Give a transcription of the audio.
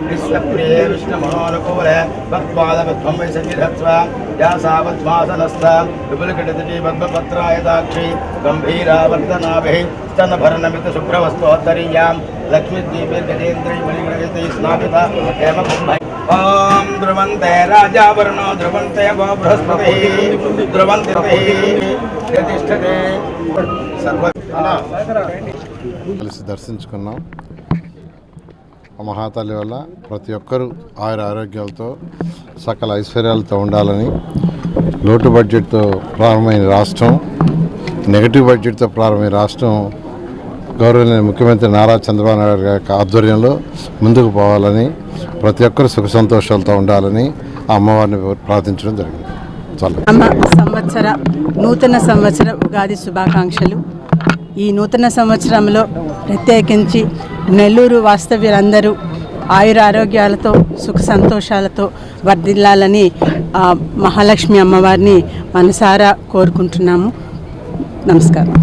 विश्वप्रिये विष्णुमनोनुकूल पद्मादपद्मं वैसंगिधत्वा या सावद्मासनस्था विपुलकटितटी पद्मपत्रायदाक्षी गम्भीरावर्तनाभिः स्तनभरणमितशुभ्रवस्त्रोत्तरीयां लक्ष्मीद्वीपैर्गजेन्द्रै मणिगणयतैः स्नापिता एव ॐ ध्रुवन्ते राजावरुणो ध्रुवन्ते वो बृहस्पतिः ध्रुवन्ते प्रतिष्ठते सर्व దర్శించుకున్నాం. మహాతల్లి వల్ల ప్రతి ఒక్కరూ ఆరోగ్యాలతో సకల ఐశ్వర్యాలతో ఉండాలని లోటు బడ్జెట్తో ప్రారంభమైన రాష్ట్రం, నెగటివ్ బడ్జెట్తో ప్రారంభమైన రాష్ట్రం గౌరవనీయ ముఖ్యమంత్రి నారా చంద్రబాబు నాయుడు గారి ఆధ్వర్యంలో ముందుకు పోవాలని, ప్రతి ఒక్కరు సుఖ సంతోషాలతో ఉండాలని ఆ అమ్మవారిని ప్రార్థించడం జరిగింది. నూతన సంవత్సర ఉగాది శుభాకాంక్షలు. ఈ నూతన సంవత్సరంలో ప్రత్యేకించి నెల్లూరు వాస్తవ్యులందరూ ఆయురారోగ్యాలతో సుఖ సంతోషాలతో వర్ధిల్లాలని మహాలక్ష్మి అమ్మవారిని మనసారా కోరుకుంటున్నాము. నమస్కారం.